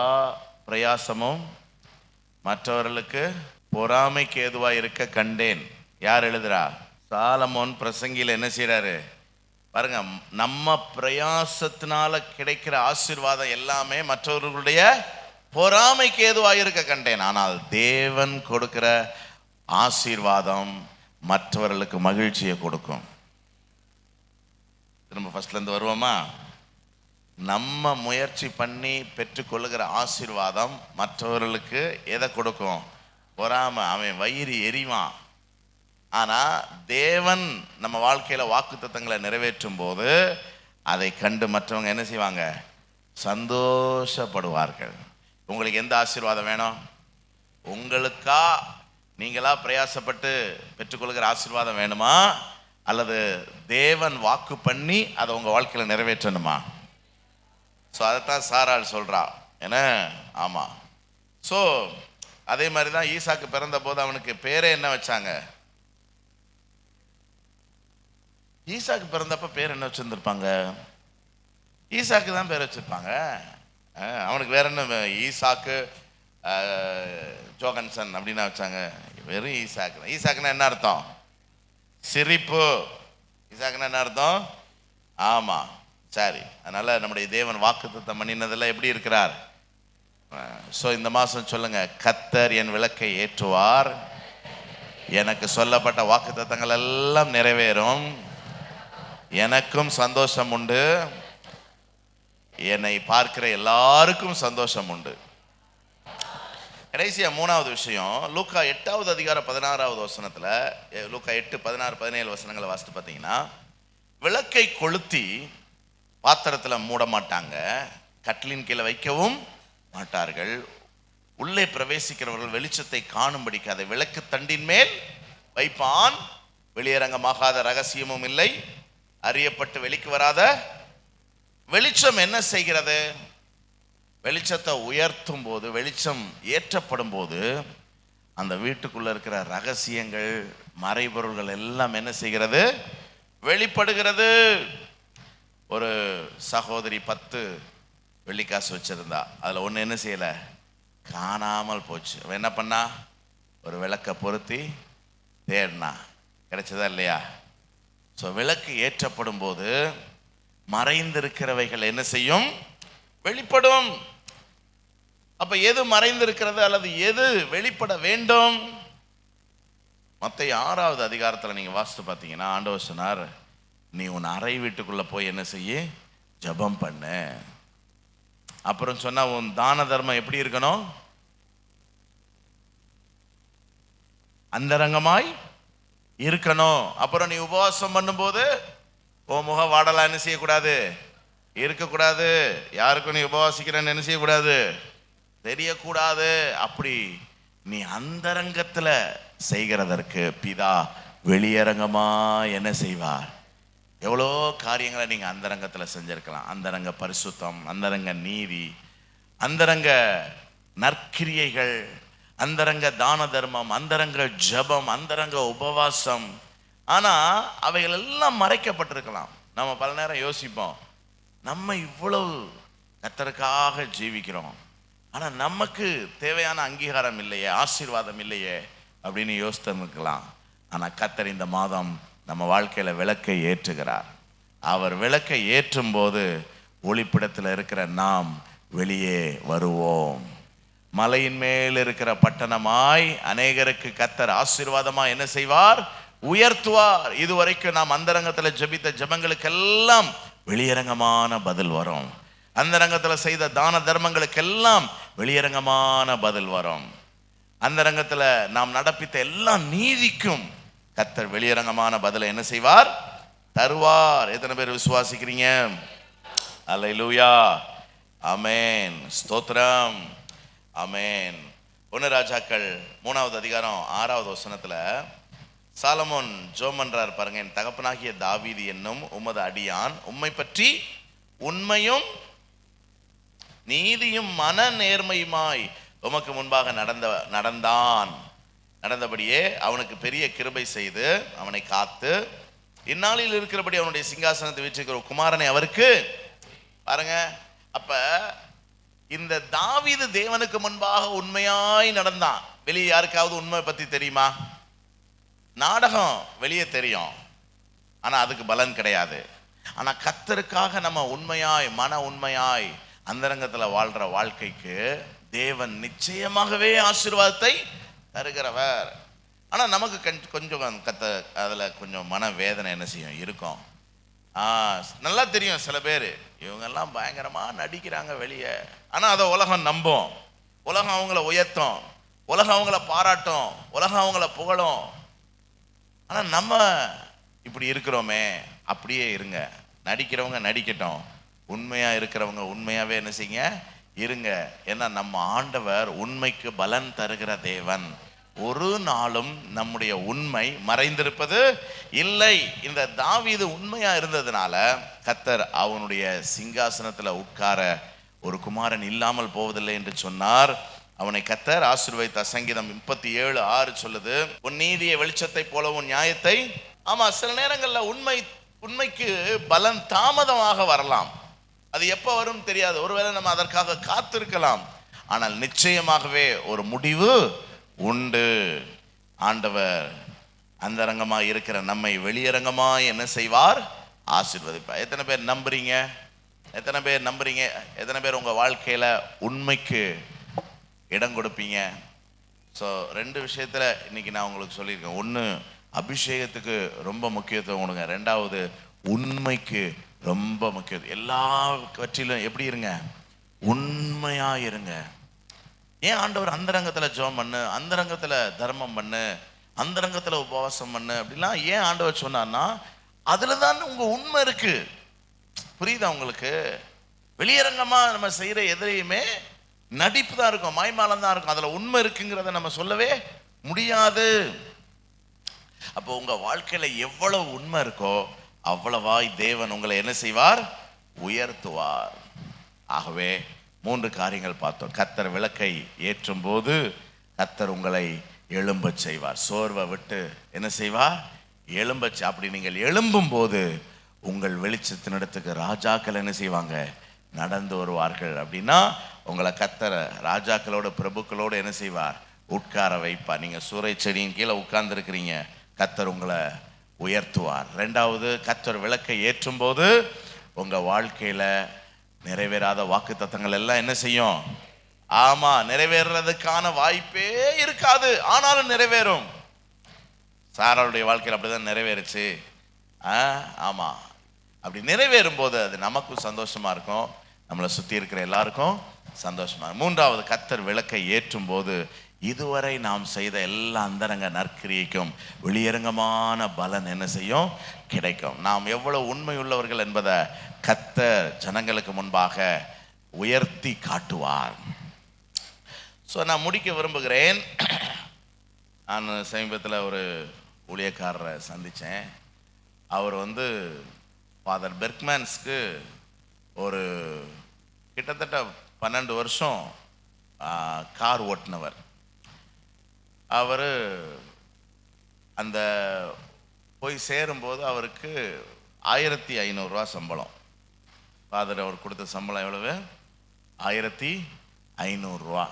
A: பிரயாசமும் மற்றவர்களுக்கு பொறாமைக்கு ஏதுவா இருக்க கண்டேன். யார் எழுதுறா? சாலமோன் பிரசங்கியில் என்ன செய்யறாரு பாருங்க. நம்ம பிரயாசத்தினால கிடைக்கிற ஆசீர்வாதம் எல்லாமே மற்றவர்களுடைய பொறாமைக்கு ஏதுவா இருக்க கண்டேன். ஆனால் தேவன் கொடுக்கிற ஆசீர்வாதம் மற்றவர்களுக்கு மகிழ்ச்சியை கொடுக்கும். திரும்ப ஃபர்ஸ்ட்ல இருந்து வருவோமா? நம்ம முயற்சி பண்ணி பெற்றுக்கொள்ளுகிற ஆசீர்வாதம் மற்றவர்களுக்கு எதை கொடுக்கும்? பொறாம, அவன் வயிறு எரிவான். ஆனா தேவன் நம்ம வாழ்க்கையில வாக்குத்தத்தங்களை நிறைவேற்றும் போது அதை கண்டு மற்றவங்க என்ன செய்வாங்க? சந்தோஷப்படுவார்கள். உங்களுக்கு எந்த ஆசீர்வாதம் வேணும்? உங்களுக்கா நீங்களா பிரயாசப்பட்டு பெற்றுக்கொள்கிற ஆசீர்வாதம் வேணுமா, அல்லது தேவன் வாக்கு பண்ணி அதை உங்க வாழ்க்கையில நிறைவேற்றணுமா? ஸோ அதைத்தான் சாராள் சொல்றா. என்ன? ஆமா. ஸோ அதே மாதிரி தான் ஈசாக்கு பிறந்த போது அவனுக்கு பேரே என்ன வச்சாங்க? ஈசாக்கு பிறந்தப்ப பேர் என்ன வச்சிருந்திருப்பாங்க? ஈசாக்கு தான் பேர் வச்சிருப்பாங்க. அவனுக்கு வேற என்ன? ஈசாக்கு ஜோகன்சன் அப்படின்னா வச்சாங்க. வெறும் ஈசாக்கு. ஈசாக்குன்னா என்ன அர்த்தம்? சிரிப்பு. ஈசாக்குன்னா என்ன அர்த்தம்? ஆமா, சரி. அதனால நம்முடைய தேவன் வாக்குத்தத்தம் பண்ணினதெல்லாம் எப்படி இருக்கிறார்? ஸோ இந்த மாதம் சொல்லுங்க, கர்த்தர் என் விளக்கை ஏற்றுவார், எனக்கு சொல்லப்பட்ட வாக்குத்தத்தங்கள் எல்லாம் நிறைவேறும், எனக்கும் சந்தோஷம் உண்டு, என்னை பார்க்கிற எல்லாருக்கும் சந்தோஷம் உண்டு. கடைசியா மூணாவது விஷயம், லூக்கா 8வது அதிகாரம் 16வது வசனத்துல, லூக்கா 8, 16, 17 வசனங்களை வாசித்து பார்த்தீங்கன்னா, விளக்கை கொளுத்தி பாத்திரத்துல மூட மாட்டாங்க, கட்டிலின் கீழே வைக்கவும் மாட்டார்கள், உள்ளே பிரவேசிக்கிறவர்கள் வெளிச்சத்தை காணும்படிக்கு அதை விளக்கு தண்டின் மேல் வைப்பான், வெளியரங்கமாகாத ரகசியமும் இல்லை, அறியப்பட்டு வெளிக்கு வராத. வெளிச்சம் என்ன செய்கிறது? வெளிச்சத்தை உயர்த்தும் போது, வெளிச்சம் ஏற்றப்படும் போது அந்த வீட்டுக்குள்ள இருக்கிற ரகசியங்கள், மறைபொருள்கள் எல்லாம் என்ன செய்கிறது? வெளிப்படுகிறது. ஒரு சகோதரி 10 வெள்ளிக்காசு வச்சிருந்தா, அதுல ஒண்ணு என்ன செய்யல? காணாமல் போச்சு. அவன் என்ன பண்ணா? ஒரு விளக்க பொருத்தி தேடினா. கிடைச்சதா இல்லையா? ஸோ விளக்கு ஏற்றப்படும் போது மறைந்திருக்கிறவைகள் என்ன செய்யும்? வெளிப்படும். அப்ப எது மறைந்திருக்கிறது அல்லது எது வெளிப்பட வேண்டும்? மத்தேயு 6வது அதிகாரத்தில் நீங்க வாசித்து பார்த்தீங்கன்னா, ஆண்டவர் சொன்னார், நீ உன் அறை வீட்டுக்குள்ள போய் என்ன செய்ய? ஜெபம் பண்ணு. அப்புறம் சொன்னா, உன் தான தர்மம் எப்படி இருக்கணும்? அந்தரங்கமாய் இருக்கணும். அப்புறம் நீ உபவாசம் பண்ணும்போது உன் முக வாடலாம் என்ன செய்யக்கூடாது? இருக்கக்கூடாது. யாருக்கும் நீ உபவாசிக்கிறன்னு என்ன செய்யக்கூடாது? தெரியக்கூடாது. அப்படி நீ அந்தரங்கத்துல செய்கிறதற்கு பிதா வெளியரங்கமா என்ன செய்வார்? எவ்வளோ காரியங்களை நீங்க அந்தரங்கத்துல செஞ்சிருக்கலாம். அந்தரங்க பரிசுத்தம், அந்தரங்க நீதி, அந்தரங்க நற்கிரியைகள், அந்தரங்க தான தர்மம், அந்தரங்க ஜெபம், அந்தரங்க உபவாசம். ஆனா அவைகள் எல்லாம் மறைக்கப்பட்டிருக்கலாம். நம்ம பல நேரம் யோசிப்போம், நம்ம இவ்வளவு கர்த்தருக்காக ஜீவிக்கிறோம், ஆனா நமக்கு தேவையான அங்கீகாரம் இல்லையே, ஆசீர்வாதம் இல்லையே அப்படின்னு யோசித்திருக்கலாம். ஆனா கர்த்தர் இந்த மாதம் நம்ம வாழ்க்கையில விளக்கை ஏற்றுகிறார். அவர் விளக்கை ஏற்றும் போது ஒளிப்பிடத்தில் இருக்கிற நாம் வெளியே வருவோம். மலையின் மேல் இருக்கிற பட்டணமாய் அநேகருக்கு கர்த்தர் ஆசீர்வாதமாய் என்ன செய்வார்? உயர்த்துவார். இதுவரைக்கும் நாம் அந்தரங்கத்தில் ஜெபித்த ஜெபங்களுக்கெல்லாம் வெளியரங்கமான பதில் வரும். அந்தரங்கத்தில் செய்த தான தர்மங்களுக்கெல்லாம் வெளியரங்கமான பதில் வரும். அந்தரங்கத்தில் நாம் நடப்பித்த எல்லா நீதிக்கும் கர்த்தர் வெளியரங்கமான பதிலை என்ன செய்வார்? தருவார். எத்தனை பேர் விசுவாசிக்கிறீங்க? அல்லேலூயா, ஆமென், ஸ்தோத்திரம், ஆமென். 1 ராஜாக்கள் 3வது அதிகாரம் 6வது வசனத்துல சாலமோன் ஜெபம் பண்றார் பாருங்க. என் தகப்பனாகிய தாவீது என்னும் உமது அடியான் உம்மை பற்றி உண்மையும் நீதியும் மன நேர்மையுமாய் உமக்கு முன்பாக நடந்தபடியே அவனுக்கு பெரிய கிருபை செய்து அவனை காத்து இந்நாளில் இருக்கிறபடி அவனுடைய சிங்காசனத்தை வீற்றிருக்கிற குமாரனை அவருக்கு பாருங்க. அப்ப இந்த தாவீது தேவனுக்கு முன்பாக உண்மையாய் நடந்தான். வெளியே யாருக்காவது உண்மை பத்தி தெரியுமா? நாடகம் வெளியே தெரியும், ஆனா அதுக்கு பலன் கிடையாது. ஆனா கர்த்தருக்காக நம்ம உண்மையாய், மன உண்மையாய் அந்தரங்கத்துல வாழ்ற வாழ்க்கைக்கு தேவன் நிச்சயமாகவே ஆசீர்வாதத்தை தருகிறவர். ஆனா நமக்கு கொஞ்சம் அதுல கொஞ்சம் மன வேதனை என்ன செய்யும்? இருக்கும். நல்லா தெரியும் சில பேர் இவங்கெல்லாம் பயங்கரமா நடிக்கிறாங்க வெளியே, ஆனா அதை உலகம் நம்பும், உலகம் அவங்கள உயர்த்தும், உலகம் அவங்கள பாராட்டும், உலகம் அவங்கள புகழும். ஆனால் நம்ம இப்படி இருக்கிறோமே, அப்படியே இருங்க. நடிக்கிறவங்க நடிக்கட்டும், உண்மையாக இருக்கிறவங்க உண்மையாகவே என்ன செய்யுங்க, இருங்க. ஏன்னா நம்ம ஆண்டவர் உண்மைக்கு பலன் தருகிற தேவன். ஒரு நாளும் நம்முடைய உண்மை மறைந்திருப்பது இல்லை. இந்த தாவீது உண்மையா இருந்ததுனால கர்த்தர் அவனுடைய சிங்காசனத்தில் உட்கார ஒரு குமாரன் இல்லாமல் போவதில்லை என்று சொன்னார். அவனை கர்த்தர் ஆசீர்வதித்த சங்கீதம் 37:6 சொல்லுது, உன் நீதியை வெளிச்சத்தை போல உன் நியாயத்தை. ஆமா, சில நேரங்களில் உண்மைக்கு பலன் தாமதமாக வரலாம். அது எப்போ வரும் தெரியாது. ஒருவேளை நம்ம அதற்காக காத்திருக்கலாம். ஆனால் நிச்சயமாகவே ஒரு முடிவு உண்டு. ஆண்டவர் அந்தரங்கமாக இருக்கிற நம்மை வெளியரங்கமாக என்ன செய்வார், ஆசீர்வதிப்பார். எத்தனை பேர் நம்புறீங்க? எத்தனை பேர் நம்புறீங்க? எத்தனை பேர் உங்கள் வாழ்க்கையில் உண்மைக்கு இடம் கொடுப்பீங்க? ஸோ 2 விஷயத்தில் இன்னைக்கு நான் உங்களுக்கு சொல்லியிருக்கேன். ஒன்று, அபிஷேகத்துக்கு ரொம்ப முக்கியத்துவம் கொடுங்க. 2வது, உண்மைக்கு ரொம்ப முக்கியம். எல்லாவற்றிலும் எப்படி இருங்க, உண்மையாக இருங்க. ஏன் ஆண்டவர் அந்தரங்கத்தில் ஜெபம் பண்ணு, அந்தரங்கத்தில் தர்மம் பண்ணு, அந்தரங்கத்தில் உபவாசம் பண்ணு அப்படிலாம் ஏன் ஆண்டவர் சொன்னார்னா, அதில் தான் உங்கள் உண்மை இருக்கு. புரியுதா உங்களுக்கு? வெளியரங்கமாக நம்ம செய்கிற எதிரையுமே நடிப்பு தான் இருக்கும், மாய்மாலம் தான் இருக்கும். அதில் உண்மை இருக்குங்கிறத நம்ம சொல்லவே முடியாது. அப்போ உங்கள் வாழ்க்கையில் எவ்வளவு உண்மை இருக்கோ அவ்வளவாய் தேவன் உங்களை என்ன செய்வார், உயர்த்துவார். ஆகவே 3 காரியங்கள் பார்த்தோம். கர்த்தர் விளக்கை ஏற்றும் போது கர்த்தர் உங்களை எழும்ப செய்வார். சோர்வை விட்டு என்ன செய்வார், எழும்ப. அப்படி நீங்கள் எழும்பும் போது உங்கள் வெளிச்சத்தினிடத்துக்கு ராஜாக்கள் என்ன செய்வாங்க, நடந்து வருவார்கள். அப்படின்னா உங்களை கர்த்தர் ராஜாக்களோட பிரபுக்களோடு என்ன செய்வார், உட்கார வைப்பார். நீங்கள் சூறை செடியின் கீழே உட்கார்ந்துருக்கிறீங்க, கர்த்தர் உங்களை உயர்த்துவார். 2வது, கர்த்தர் விளக்கை ஏற்றும் போது உங்கள் வாழ்க்கையில் நிறைவேறாத வாக்கு தத்தங்கள் எல்லாம் என்ன செய்யும், ஆமா, நிறைவேறதுக்கான வாய்ப்பே இருக்காது. ஆனாலும் நிறைவேறும். சாராளுடைய வாழ்க்கையில் அப்படிதான் நிறைவேறுச்சு. ஆமா, அப்படி நிறைவேறும் போது அது நமக்கும் சந்தோஷமா இருக்கும், நம்மளை சுற்றி இருக்கிற எல்லாருக்கும் சந்தோஷமா. 3வது, கர்த்தர் விளக்கை ஏற்றும் போது இதுவரை நாம் செய்த எல்லா அந்தரங்க நற்கிரியைக்கும் வெளியரங்கமான பலன் என்ன செய்யும், கிடைக்கும். நாம் எவ்வளவு உண்மை உள்ளவர்கள் என்பதை கர்த்தர் ஜனங்களுக்கு முன்பாக உயர்த்தி காட்டுவார். ஸோ நான் முடிக்க விரும்புகிறேன். நான் சமீபத்தில் ஒரு ஊழியக்காரரை சந்தித்தேன். அவர் ஃபாதர் பெர்க்மேன்ஸ்க்கு ஒரு கிட்டத்தட்ட 12 வருஷம் கார் ஓட்டுனவர். அவர் அந்த போய் சேரும்போது அவருக்கு 1500 சம்பளம். ஃபாதர் அவர் கொடுத்த சம்பளம் எவ்வளவு, 1500.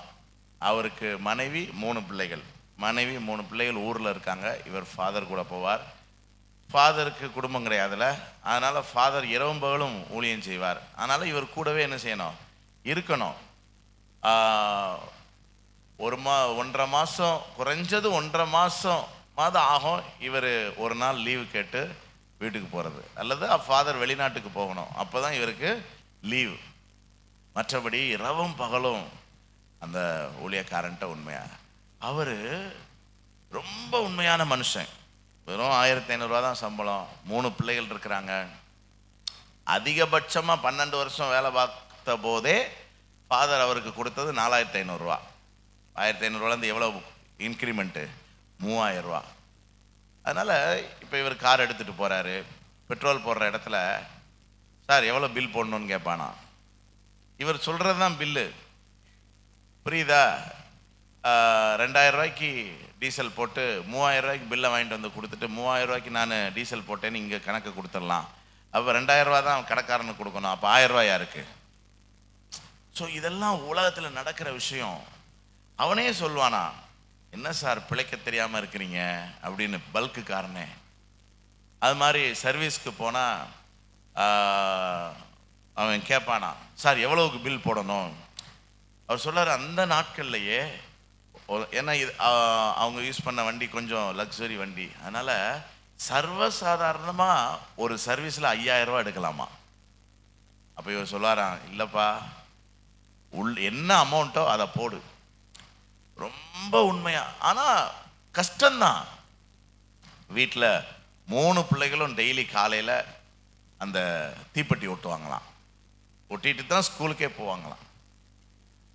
A: அவருக்கு மனைவி 3 பிள்ளைகள். மனைவி 3 பிள்ளைகள் ஊரில் இருக்காங்க. இவர் ஃபாதர் கூட போவார். ஃபாதருக்கு குடும்பம் கிடையாதுல்ல, அதனால் ஃபாதர் இரவும் பகலும் ஊழியம் செய்வார். அதனால் இவர் கூடவே என்ன செய்யணும், இருக்கணும். 1.5 மாதம், குறைஞ்சது 1.5 மாதம் ஆகும் இவர் ஒரு நாள் லீவு கேட்டு வீட்டுக்கு போகிறது, அல்லது ஃபாதர் வெளிநாட்டுக்கு போகணும், அப்போ தான் இவருக்கு லீவு. மற்றபடி இரவும் பகலும் அந்த ஊழியக்காரன்ட்ட உண்மையாக. அவர் ரொம்ப உண்மையான மனுஷன். வெறும் 1500 தான் சம்பளம், 3 பிள்ளைகள் இருக்கிறாங்க. அதிகபட்சமாக 12 வருஷம் வேலை பார்த்த போதே ஃபாதர் அவருக்கு கொடுத்தது 4500. 1500 எவ்வளோ இன்க்ரிமெண்ட்டு, 3000. அதனால் இப்போ இவர் கார் எடுத்துகிட்டு போகிறாரு. பெட்ரோல் போடுற இடத்துல, சார் எவ்வளோ பில் போடணுன்னு கேட்பானா. இவர் சொல்கிறது தான் பில்லு, புரியுதா? 2000 ரூபாய்க்கு டீசல் போட்டு 3000 ரூபாய்க்கு பில்லை வாங்கிட்டு வந்து கொடுத்துட்டு 3000 ரூபாய்க்கு நான் டீசல் போட்டேன்னு இங்கே கணக்கு கொடுத்துடலாம். அப்போ 2000 ரூபா தான் கடைக்காரனுக்கு கொடுக்கணும். அப்போ 1000 ரூபாய் யாருக்கு? ஸோ இதெல்லாம் உலகத்தில் நடக்கிற விஷயம். அவனே சொல்வானா, என்ன சார் பிழைக்க தெரியாமல் இருக்கிறீங்க அப்படின்னு, பல்க்கு காரனே. அது மாதிரி சர்வீஸ்க்கு போனால் அவன் கேட்பானா, சார் எவ்வளவுக்கு பில் போடணும். அவர் சொல்கிறார், அந்த நாட்கள்லையே, ஏன்னா இது அவங்க யூஸ் பண்ண வண்டி கொஞ்சம் லக்ஸரி வண்டி, அதனால் சர்வசாதாரணமாக ஒரு சர்வீஸில் 5000 ரூபா எடுக்கலாமா. அப்போ இவர் சொல்லாராம், இல்லைப்பா, என்ன அமௌண்ட்டோ அதை போடு, ரொம்ப உண்மையா. ஆனால் கஷ்டம்தான். வீட்டில் 3 பிள்ளைகளும் டெய்லி காலையில் அந்த தீப்பெட்டி ஒட்டுவாங்களாம். ஒட்டிட்டு தான் ஸ்கூலுக்கே போவாங்களாம்.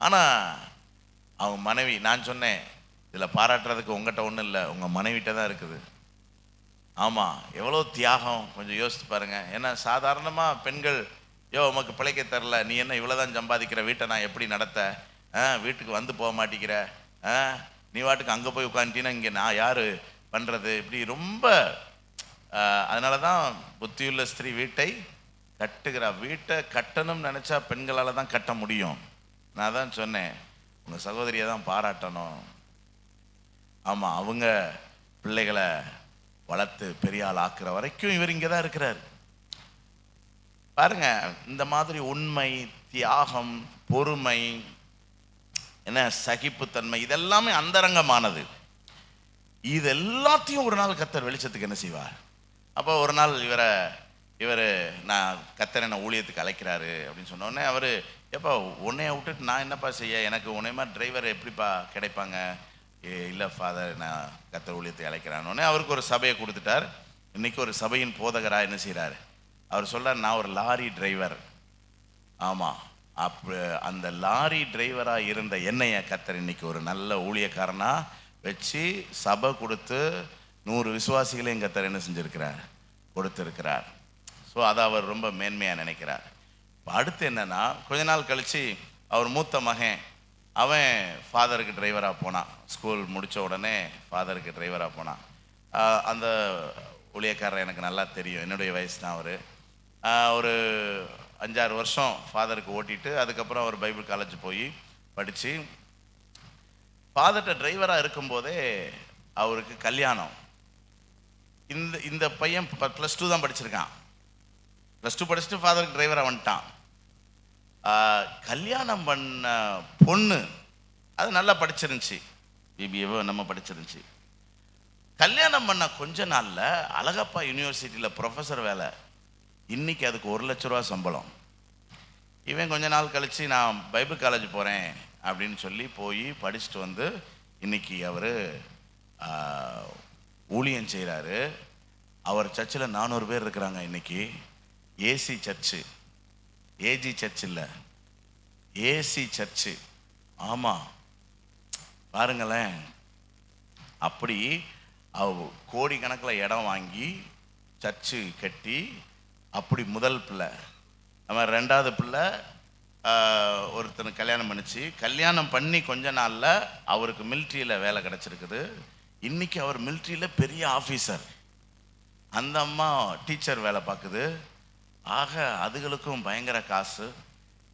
A: ஆனால் அவங்க மனைவி, நான் சொன்னேன் இதில் பாராட்டுறதுக்கு உங்கள்கிட்ட ஒன்றும் இல்லை, உங்கள் மனைவிட்ட தான் இருக்குது. ஆமாம், எவ்வளோ தியாகம் கொஞ்சம் யோசித்து பாருங்கள். ஏன்னா சாதாரணமாக பெண்கள், உமக்கு பிழைக்க தரல, நீ என்ன இவ்வளோ தான் சம்பாதிக்கிற, வீட்டை நான் எப்படி நடத்த, வீட்டுக்கு வந்து போக மாட்டேங்கிற, நீ வாட்டுக்கு அங்கே போய் உட்காந்துட்டீங்கன்னா இங்கே நான் யார் பண்ணுறது, இப்படி ரொம்ப. அதனால தான் புத்தியுள்ள ஸ்திரீ வீட்டை கட்டுகிறா. வீட்டை கட்டணும்னு நினச்சா பெண்களால் தான் கட்ட முடியும். நான் தான் சொன்னேன், உங்கள் சகோதரியை தான் பாராட்டணும். ஆமாம், அவங்க பிள்ளைகளை வளர்த்து பெரிய ஆள் ஆக்குற வரைக்கும் இவர் இங்கே தான் இருக்கிறார். பாருங்க, இந்த மாதிரி உண்மை, தியாகம், பொறுமை, என்ன சகிப்புத்தன்மை, இதெல்லாமே அந்தரங்கமானது. இது எல்லாத்தையும் ஒரு நாள் கர்த்தர் வெளிச்சத்துக்கு என்ன செய்வார். அப்போ ஒரு நாள் இவர் நான் கர்த்தர் என்ன ஊழியத்துக்கு அழைக்கிறாரு அப்படின்னு சொன்னோடனே அவர், எப்போ உன்னைய விட்டுட்டு நான் என்னப்பா செய்ய, எனக்கு உன்னையமா டிரைவர் எப்படிப்பா கிடைப்பாங்க. இல்லை ஃபாதர், நான் கர்த்தர் ஊழியத்தை அழைக்கிறானோடனே அவருக்கு ஒரு சபையை கொடுத்துட்டார். இன்றைக்கி ஒரு சபையின் போதகராக என்ன செய்கிறார், அவர் சொல்கிறார், நான் ஒரு லாரி டிரைவர். ஆமாம், அப்போ அந்த லாரி டிரைவராக இருந்த என்னைய கர்த்தர் இன்னைக்கு ஒரு நல்ல ஊழியக்காரனாக வச்சு சபை கொடுத்து 100 விசுவாசிகளையும் கர்த்தர் என்ன செஞ்சுருக்கிறார், கொடுத்துருக்கிறார். ஸோ அதை அவர் ரொம்ப மேன்மையாக நினைக்கிறார். அடுத்து என்னென்னா, கொஞ்ச நாள் கழித்து அவர் மூத்த மகன், அவன் ஃபாதருக்கு டிரைவராக போனான். ஸ்கூல் முடித்த உடனே ஃபாதருக்கு டிரைவராக போனான். அந்த ஊழியக்காரர் எனக்கு நல்லா தெரியும், என்னுடைய வயசு தான். அவர் ஒரு 5-6 வருஷம் ஃபாதருக்கு ஓட்டிட்டு அதுக்கப்புறம் அவர் பைபிள் காலேஜ் போய் படித்து, ஃபாதர்கிட்ட டிரைவராக இருக்கும்போதே அவருக்கு கல்யாணம். இந்த பையன் +2 தான் படிச்சிருக்கான். +2 படிச்சுட்டு ஃபாதருக்கு டிரைவராக வந்துட்டான். கல்யாணம் பண்ண பொண்ணு அது நல்லா படிச்சிருந்துச்சு, பிபிஏவோ நம்ம படிச்சிருந்துச்சு. கல்யாணம் பண்ண கொஞ்ச நாளில் அழகப்பா யூனிவர்சிட்டியில் ப்ரொஃபஸர் வேலை. இன்றைக்கி அதுக்கு 1 லட்ச ரூபா சம்பளம். இவன் கொஞ்ச நாள் கழித்து நான் பைபிள் காலேஜ் போகிறேன் அப்படின்னு சொல்லி போய் படிச்சுட்டு வந்து இன்றைக்கி அவர் ஊழியம் செய்கிறாரு. அவர் சர்ச்சில் 400 பேர் இருக்கிறாங்க இன்றைக்கி. ஏசி சர்ச்சு, ஏஜி சர்ச் இல்லை, ஏசி சர்ச்சு. ஆமாம், பாருங்களேன். அப்படி கோடிக்கணக்கில் இடம் வாங்கி சர்ச்சு கட்டி, அப்படி முதல் பிள்ளை. நம்ம 2வது பிள்ளை ஒருத்தனுக்கு கல்யாணம் பண்ணிச்சு. கல்யாணம் பண்ணி கொஞ்ச நாளில் அவருக்கு மிலிட்ரியில் வேலை கிடச்சிருக்குது. இன்றைக்கி அவர் மிலிட்ரியில் பெரிய ஆஃபீஸர். அந்த அம்மா டீச்சர் வேலை பார்க்குது. ஆக அதுகளுக்கும் பயங்கர காசு.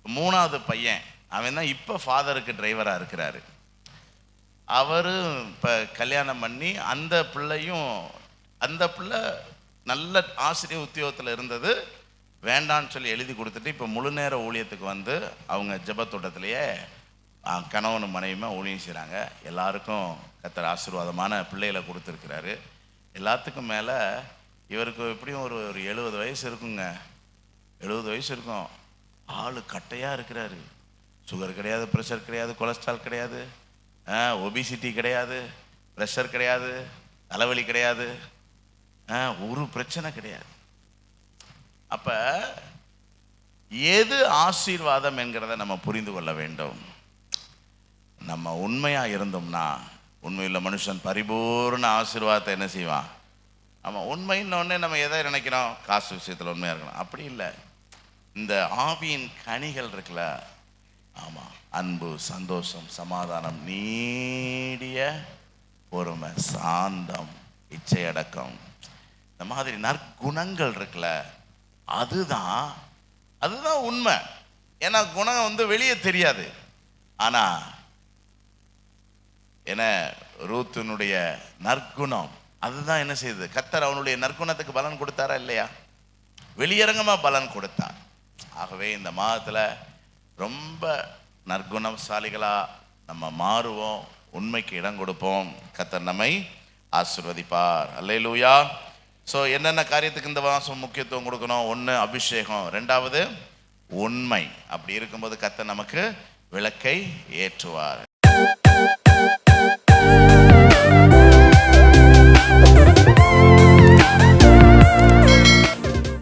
A: 3வது பையன், அவன் தான் இப்போ ஃபாதருக்கு டிரைவராக இருக்கிறாரு. அவர் இப்போ கல்யாணம் பண்ணி அந்த பிள்ளை நல்ல ஆசிரியர் உத்தியோகத்தில் இருந்தது, வேண்டான்னு சொல்லி எழுதி கொடுத்துட்டு இப்போ முழு நேர ஊழியத்துக்கு வந்து அவங்க ஜெபத்தோட்டத்திலேயே கணவனும் மனைவியுமே ஊழியம் செய்கிறாங்க. எல்லாருக்கும் கர்த்தர் ஆசீர்வாதமான பிள்ளைகளை கொடுத்துருக்கிறாரு. எல்லாத்துக்கும் மேலே இவருக்கு எப்படியும் ஒரு 70 வயசு இருக்குங்க. 70 வயசு இருக்கும். ஆள் கட்டையாக இருக்கிறாரு. சுகர் கிடையாது, ப்ரெஷர் கிடையாது, கொலஸ்ட்ரால் கிடையாது, ஒபிசிட்டி கிடையாது, ப்ரெஷர் கிடையாது, தலைவலி கிடையாது, ஒரு பிரச்சனை கிடையாது. அப்போ எது ஆசீர்வாதம் என்கிறத நம்ம புரிந்து கொள்ள வேண்டும். நம்ம உண்மையாக இருந்தோம்னா, உண்மையுள்ள மனுஷன் பரிபூர்ண ஆசீர்வாதத்தை என்ன செய்வான். ஆமாம், உண்மைன்னொடனே நம்ம எதை நினைக்கிறோம், காசு விஷயத்தில் உண்மையாக இருக்கணும், அப்படி இல்லை. இந்த ஆவியின் கனிகள் இருக்குல்ல, ஆமாம், அன்பு, சந்தோஷம், சமாதானம், நீடிய பொறுமை, சாந்தம், இச்சையடக்கம், இந்த மாதிரி நற்குணங்கள் இருக்குல்ல, அதுதான் உண்மை. ஏன்னா குணம் வந்து வெளியே தெரியாது. ஆனால் என்ன, ரூத்தினுடைய நற்குணம் அதுதான் என்ன செய்யுது, கர்த்தர் அவனுடைய நற்குணத்துக்கு பலன் கொடுத்தாரா இல்லையா, வெளியரங்கமாக பலன் கொடுத்தார். ஆகவே இந்த மாதத்தில் ரொம்ப நற்குணசாலிகளாக நம்ம மாறுவோம், உண்மைக்கு இடம் கொடுப்போம். கர்த்தர் நம்மை ஆசீர்வதிப்பார். அல்லேலூயா. ஸோ என்னென்ன காரியத்துக்கு இந்த மாதம் முக்கியத்துவம் கொடுக்கணும்? 1 அபிஷேகம், 2வது உண்மை. அப்படி இருக்கும்போது கர்த்தர் நமக்கு விளக்கை ஏற்றுவார்.